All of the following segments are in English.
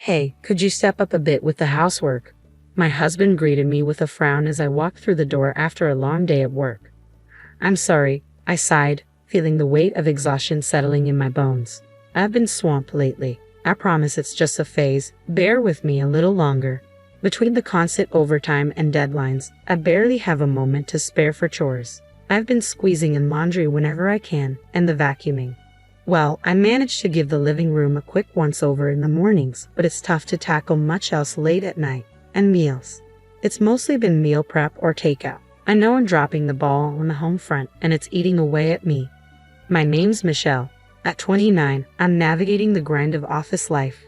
Hey, could you step up a bit with the housework? My husband greeted me with a frown as I walked through the door after a long day at work. I'm sorry, I sighed, feeling the weight of exhaustion settling in my bones. I've been swamped lately. I promise it's just a phase. Bear with me a little longer. Between the constant overtime and deadlines, I barely have a moment to spare for chores. I've been squeezing in laundry whenever I can, and the vacuuming. Well, I managed to give the living room a quick once-over in the mornings, but it's tough to tackle much else late at night. And meals. It's mostly been meal prep or takeout. I know I'm dropping the ball on the home front, and it's eating away at me. My name's Michelle. At 29, I'm navigating the grind of office life.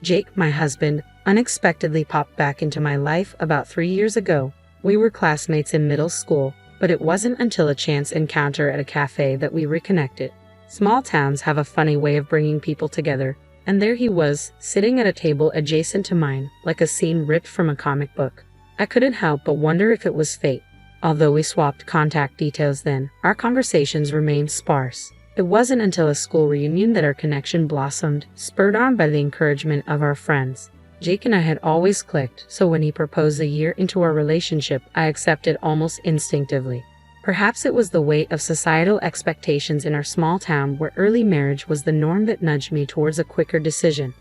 Jake, my husband, unexpectedly popped back into my life about 3 years ago. We were classmates in middle school, but it wasn't until a chance encounter at a cafe that we reconnected. Small towns have a funny way of bringing people together, and there he was, sitting at a table adjacent to mine, like a scene ripped from a comic book. I couldn't help but wonder if it was fate. Although we swapped contact details then, our conversations remained sparse. It wasn't until a school reunion that our connection blossomed, spurred on by the encouragement of our friends. Jake and I had always clicked, so when he proposed a year into our relationship, I accepted almost instinctively. Perhaps it was the weight of societal expectations in our small town where early marriage was the norm that nudged me towards a quicker decision.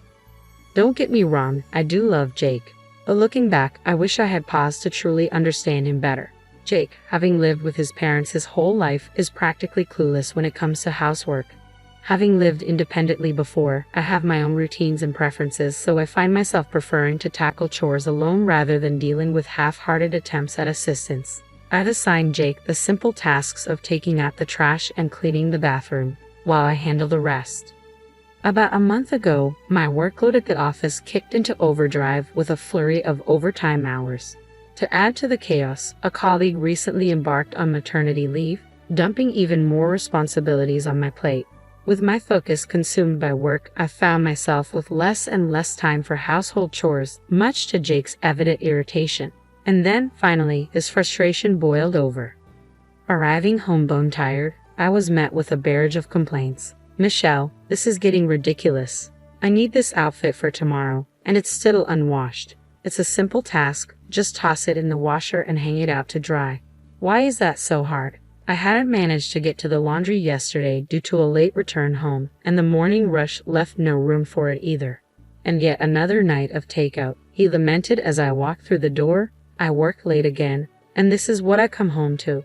Don't get me wrong, I do love Jake. But looking back, I wish I had paused to truly understand him better. Jake, having lived with his parents his whole life, is practically clueless when it comes to housework. Having lived independently before, I have my own routines and preferences, so I find myself preferring to tackle chores alone rather than dealing with half-hearted attempts at assistance. I've assigned Jake the simple tasks of taking out the trash and cleaning the bathroom, while I handle the rest. About a month ago, my workload at the office kicked into overdrive with a flurry of overtime hours. To add to the chaos, a colleague recently embarked on maternity leave, dumping even more responsibilities on my plate. With my focus consumed by work, I found myself with less and less time for household chores, much to Jake's evident irritation. And then, finally, his frustration boiled over. Arriving home bone-tired, I was met with a barrage of complaints. Michelle, this is getting ridiculous. I need this outfit for tomorrow, and it's still unwashed. It's a simple task, just toss it in the washer and hang it out to dry. Why is that so hard? I hadn't managed to get to the laundry yesterday due to a late return home, and the morning rush left no room for it either. And yet another night of takeout, he lamented as I walked through the door. I work late again, and this is what I come home to.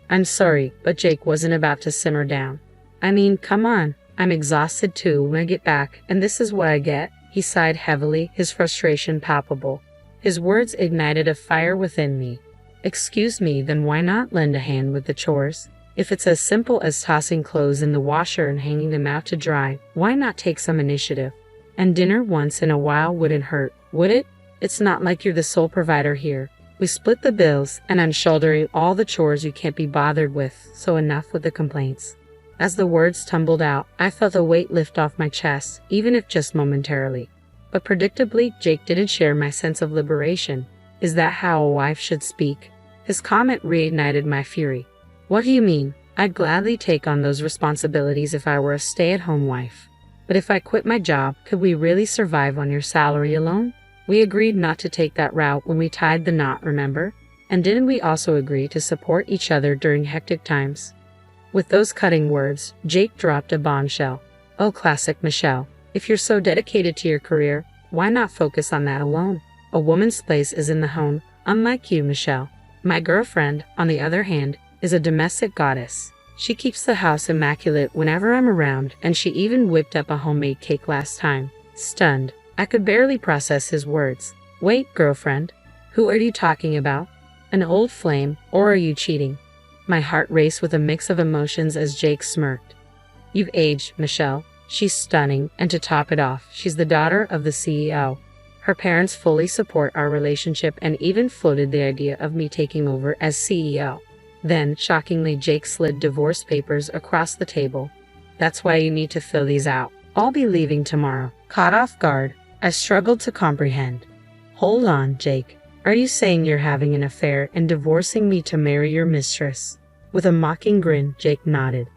I'm sorry, but Jake wasn't about to simmer down. I mean, come on, I'm exhausted too when I get back, and this is what I get. He sighed heavily, his frustration palpable. His words ignited a fire within me. Excuse me, then why not lend a hand with the chores? If it's as simple as tossing clothes in the washer and hanging them out to dry, why not take some initiative? And dinner once in a while wouldn't hurt, would it? It's not like you're the sole provider here. We split the bills, and I'm shouldering all the chores you can't be bothered with, so enough with the complaints. As the words tumbled out, I felt a weight lift off my chest, even if just momentarily. But predictably, Jake didn't share my sense of liberation. Is that how a wife should speak? His comment reignited my fury. What do you mean? I'd gladly take on those responsibilities if I were a stay-at-home wife. But if I quit my job, could we really survive on your salary alone? We agreed not to take that route when we tied the knot, remember? And didn't we also agree to support each other during hectic times? With those cutting words, Jake dropped a bombshell. Oh, classic Michelle. If you're so dedicated to your career, why not focus on that alone? A woman's place is in the home, unlike you, Michelle. My girlfriend, on the other hand, is a domestic goddess. She keeps the house immaculate whenever I'm around, and she even whipped up a homemade cake last time. Stunned, I could barely process his words. Wait, girlfriend, who are you talking about? An old flame, or are you cheating? My heart raced with a mix of emotions as Jake smirked. You've aged, Michelle. She's stunning, and to top it off, she's the daughter of the CEO. Her parents fully support our relationship and even floated the idea of me taking over as CEO. Then, shockingly, Jake slid divorce papers across the table. That's why you need to fill these out. I'll be leaving tomorrow. Caught off guard, I struggled to comprehend. Hold on, Jake. Are you saying you're having an affair and divorcing me to marry your mistress? With a mocking grin, Jake nodded.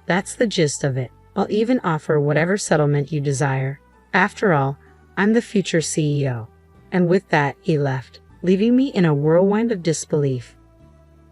That's the gist of it. I'll even offer whatever settlement you desire. After all, I'm the future CEO. And with that, he left, leaving me in a whirlwind of disbelief.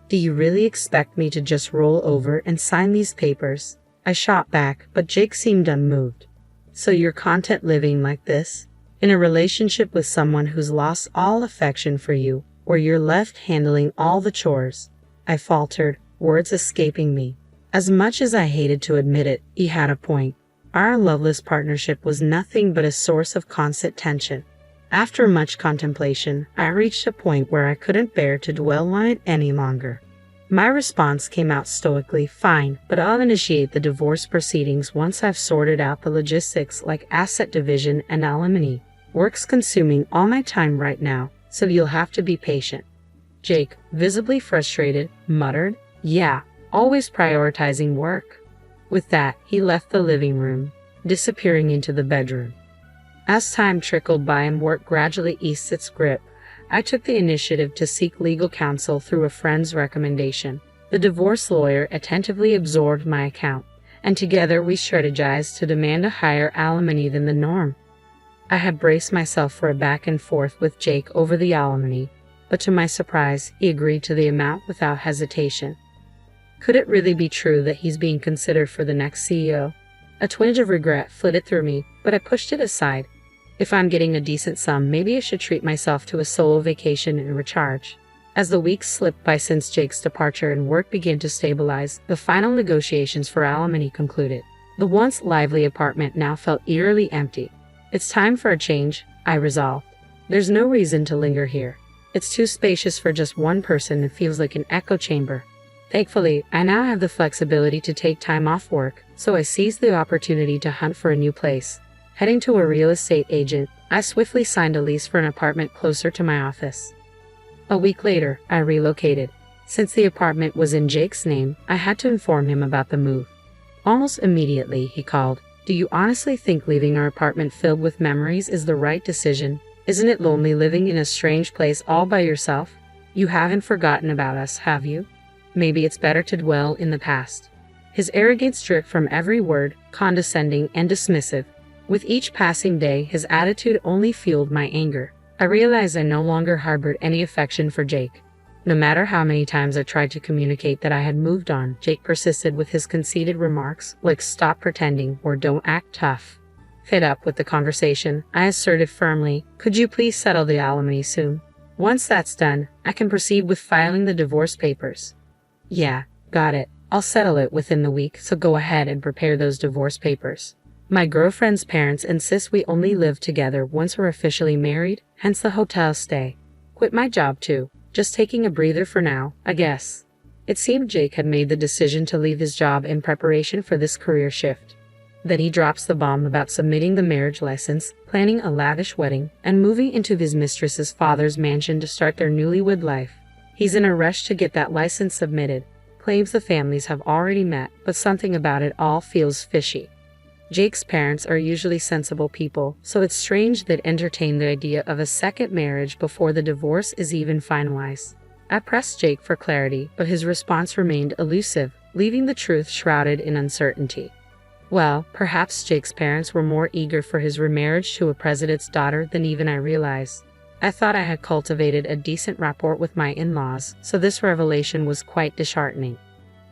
Do you really expect me to just roll over and sign these papers? I shot back, but Jake seemed unmoved. So you're content living like this? In a relationship with someone who's lost all affection for you, or you're left handling all the chores? I faltered, words escaping me. As much as I hated to admit it, he had a point. Our loveless partnership was nothing but a source of constant tension. After much contemplation, I reached a point where I couldn't bear to dwell on it any longer. My response came out stoically, fine, but I'll initiate the divorce proceedings once I've sorted out the logistics like asset division and alimony. Work's consuming all my time right now, so you'll have to be patient. Jake, visibly frustrated, muttered, yeah, always prioritizing work. With that, he left the living room, disappearing into the bedroom. As time trickled by and work gradually eased its grip, I took the initiative to seek legal counsel through a friend's recommendation. The divorce lawyer attentively absorbed my account, and together we strategized to demand a higher alimony than the norm. I had braced myself for a back and forth with Jake over the alimony, but to my surprise, he agreed to the amount without hesitation. Could it really be true that he's being considered for the next CEO? A twinge of regret flitted through me, but I pushed it aside. If I'm getting a decent sum, maybe I should treat myself to a solo vacation and recharge. As the weeks slipped by since Jake's departure and work began to stabilize, the final negotiations for alimony concluded. The once lively apartment now felt eerily empty. It's time for a change, I resolved. There's no reason to linger here. It's too spacious for just one person and feels like an echo chamber. Thankfully, I now have the flexibility to take time off work, so I seized the opportunity to hunt for a new place. Heading to a real estate agent, I swiftly signed a lease for an apartment closer to my office. A week later, I relocated. Since the apartment was in Jake's name, I had to inform him about the move. Almost immediately, he called. Do you honestly think leaving our apartment filled with memories is the right decision? Isn't it lonely living in a strange place all by yourself? You haven't forgotten about us, have you? Maybe it's better to dwell in the past. His arrogance dripped from every word, condescending and dismissive. With each passing day, his attitude only fueled my anger. I realized I no longer harbored any affection for Jake. No matter how many times I tried to communicate that I had moved on, Jake persisted with his conceited remarks like stop pretending or don't act tough. Fed up with the conversation, I asserted firmly, could you please settle the alimony soon? Once that's done, I can proceed with filing the divorce papers. Yeah, got it. I'll settle it within the week, so go ahead and prepare those divorce papers. My girlfriend's parents insist we only live together once we're officially married, hence the hotel stay. Quit my job too. Just taking a breather for now, I guess. It seemed Jake had made the decision to leave his job in preparation for this career shift. Then he drops the bomb about submitting the marriage license, planning a lavish wedding, and moving into his mistress's father's mansion to start their newlywed life. He's in a rush to get that license submitted. Claims the families have already met, but something about it all feels fishy. Jake's parents are usually sensible people, so it's strange they'd entertain the idea of a second marriage before the divorce is even finalized. I pressed Jake for clarity, but his response remained elusive, leaving the truth shrouded in uncertainty. Well, perhaps Jake's parents were more eager for his remarriage to a president's daughter than even I realized. I thought I had cultivated a decent rapport with my in-laws, so this revelation was quite disheartening.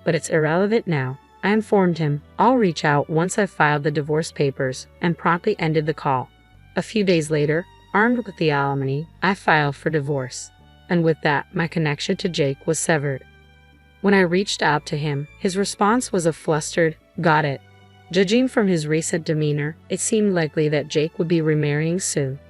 But it's irrelevant now. I informed him, I'll reach out once I've filed the divorce papers, and promptly ended the call. A few days later, armed with the alimony, I filed for divorce. And with that, my connection to Jake was severed. When I reached out to him, his response was a flustered, got it. Judging from his recent demeanor, it seemed likely that Jake would be remarrying soon.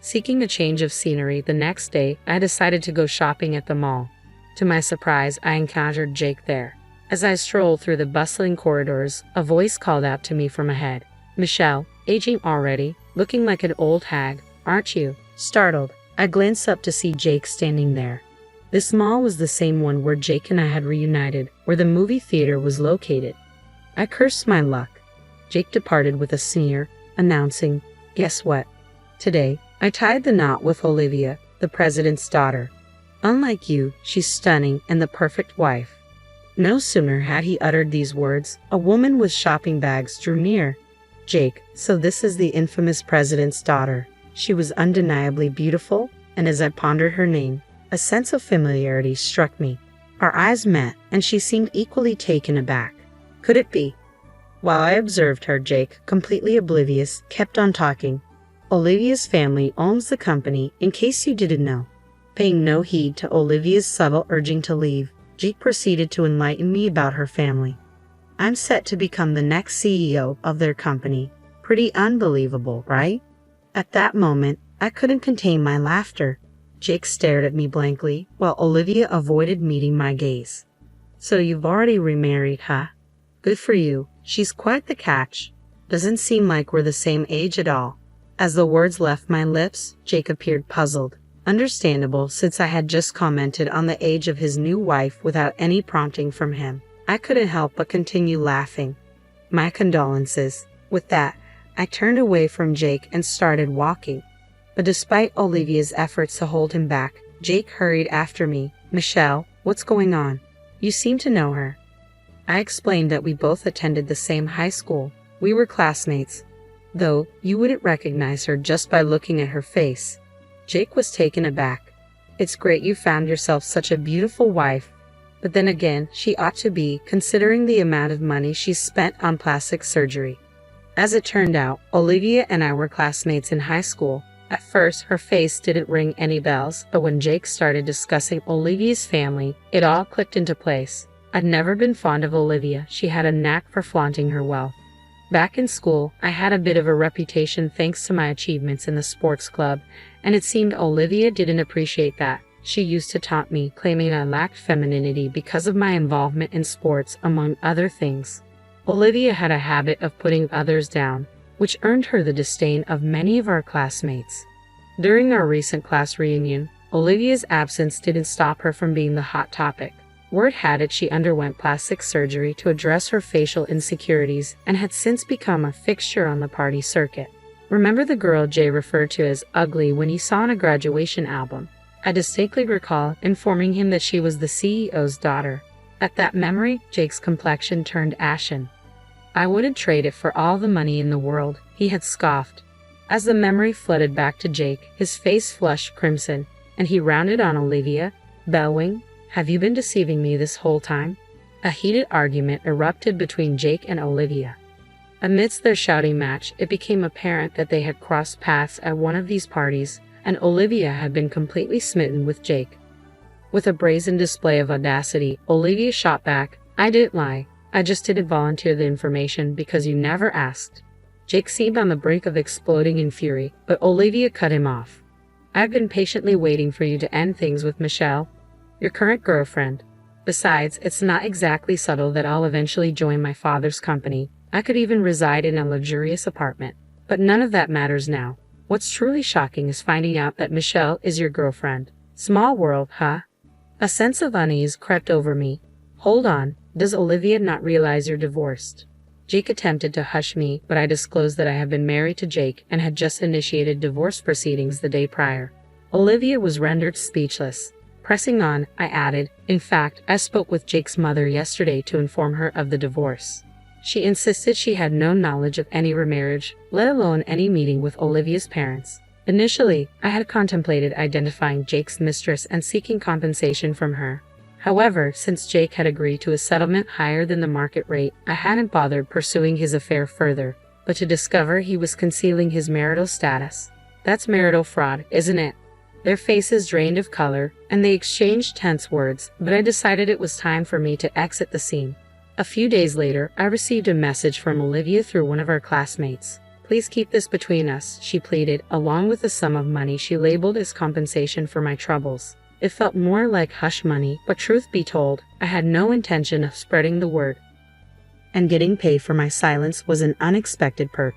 Seeking a change of scenery the next day, I decided to go shopping at the mall. To my surprise, I encountered Jake there. As I strolled through the bustling corridors, a voice called out to me from ahead. Michelle, aging already, looking like an old hag, aren't you? Startled, I glanced up to see Jake standing there. This mall was the same one where Jake and I had reunited, where the movie theater was located. I cursed my luck. Jake departed with a sneer, announcing, guess what? Today, I tied the knot with Olivia, the president's daughter. Unlike you, she's stunning and the perfect wife. No sooner had he uttered these words, a woman with shopping bags drew near. Jake, so this is the infamous president's daughter. She was undeniably beautiful, and as I pondered her name, a sense of familiarity struck me. Our eyes met, and she seemed equally taken aback. Could it be? While I observed her, Jake, completely oblivious, kept on talking. Olivia's family owns the company, in case you didn't know. Paying no heed to Olivia's subtle urging to leave, Jake proceeded to enlighten me about her family. I'm set to become the next CEO of their company. Pretty unbelievable, right? At that moment, I couldn't contain my laughter. Jake stared at me blankly, while Olivia avoided meeting my gaze. So you've already remarried, huh? Good for you. She's quite the catch. Doesn't seem like we're the same age at all. As the words left my lips, Jake appeared puzzled. Understandable, since I had just commented on the age of his new wife without any prompting from him. I couldn't help but continue laughing. My condolences. With that, I turned away from Jake and started walking. But despite Olivia's efforts to hold him back, Jake hurried after me. Michelle, what's going on? You seem to know her. I explained that we both attended the same high school. We were classmates, though you wouldn't recognize her just by looking at her face. Jake was taken aback. It's great you found yourself such a beautiful wife, but then again, she ought to be, considering the amount of money she's spent on plastic surgery. As it turned out, Olivia and I were classmates in high school. At first, her face didn't ring any bells, but when Jake started discussing Olivia's family, it all clicked into place. I'd never been fond of Olivia. She had a knack for flaunting her wealth. Back in school, I had a bit of a reputation thanks to my achievements in the sports club, and it seemed Olivia didn't appreciate that. She used to taunt me, claiming I lacked femininity because of my involvement in sports, among other things. Olivia had a habit of putting others down, which earned her the disdain of many of our classmates. During our recent class reunion, Olivia's absence didn't stop her from being the hot topic. Word had it she underwent plastic surgery to address her facial insecurities and had since become a fixture on the party circuit. Remember the girl Jay referred to as ugly when he saw on a graduation album? I distinctly recall informing him that she was the CEO's daughter. At that memory, Jake's complexion turned ashen. I wouldn't trade it for all the money in the world, he had scoffed. As the memory flooded back to Jake, his face flushed crimson, and he rounded on Olivia, bellowing, "Have you been deceiving me this whole time?" A heated argument erupted between Jake and Olivia. Amidst their shouting match, it became apparent that they had crossed paths at one of these parties, and Olivia had been completely smitten with Jake. With a brazen display of audacity, Olivia shot back, "I didn't lie. I just didn't volunteer the information because you never asked." Jake seemed on the brink of exploding in fury, but Olivia cut him off. "I've been patiently waiting for you to end things with Michelle, your current girlfriend. Besides, it's not exactly subtle that I'll eventually join my father's company. I could even reside in a luxurious apartment. But none of that matters now. What's truly shocking is finding out that Michelle is your girlfriend. Small world, huh?" A sense of unease crept over me. "Hold on, does Olivia not realize you're divorced?" Jake attempted to hush me, but I disclosed that I had been married to Jake and had just initiated divorce proceedings the day prior. Olivia was rendered speechless. Pressing on, I added, "In fact, I spoke with Jake's mother yesterday to inform her of the divorce. She insisted she had no knowledge of any remarriage, let alone any meeting with Olivia's parents. Initially, I had contemplated identifying Jake's mistress and seeking compensation from her. However, since Jake had agreed to a settlement higher than the market rate, I hadn't bothered pursuing his affair further, but to discover he was concealing his marital status. That's marital fraud, isn't it?" Their faces drained of color, and they exchanged tense words, but I decided it was time for me to exit the scene. A few days later, I received a message from Olivia through one of our classmates. "Please keep this between us," she pleaded, along with a sum of money she labeled as compensation for my troubles. It felt more like hush money, but truth be told, I had no intention of spreading the word. And getting paid for my silence was an unexpected perk.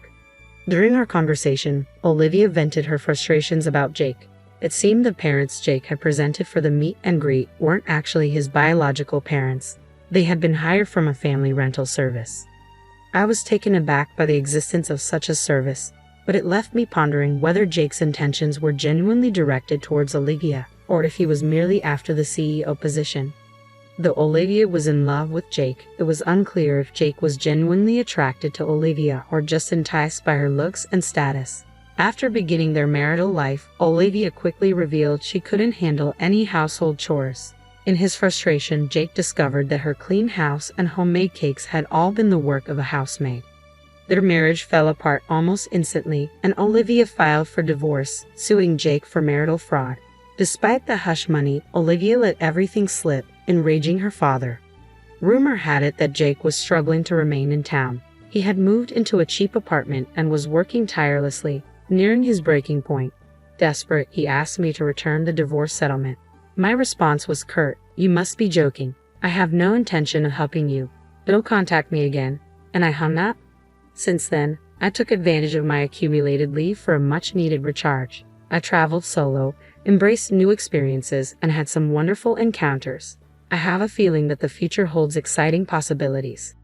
During our conversation, Olivia vented her frustrations about Jake. It seemed the parents Jake had presented for the meet and greet weren't actually his biological parents. They had been hired from a family rental service. I was taken aback by the existence of such a service, but it left me pondering whether Jake's intentions were genuinely directed towards Olivia, or if he was merely after the CEO position. Though Olivia was in love with Jake, it was unclear if Jake was genuinely attracted to Olivia or just enticed by her looks and status. After beginning their marital life, Olivia quickly revealed she couldn't handle any household chores. In his frustration, Jake discovered that her clean house and homemade cakes had all been the work of a housemaid. Their marriage fell apart almost instantly, and Olivia filed for divorce, suing Jake for marital fraud. Despite the hush money, Olivia let everything slip, enraging her father. Rumor had it that Jake was struggling to remain in town. He had moved into a cheap apartment and was working tirelessly, nearing his breaking point. Desperate, he asked me to return the divorce settlement. My response was curt, "You must be joking. I have no intention of helping you. Don't contact me again," and I hung up. Since then, I took advantage of my accumulated leave for a much-needed recharge. I traveled solo, embraced new experiences, and had some wonderful encounters. I have a feeling that the future holds exciting possibilities.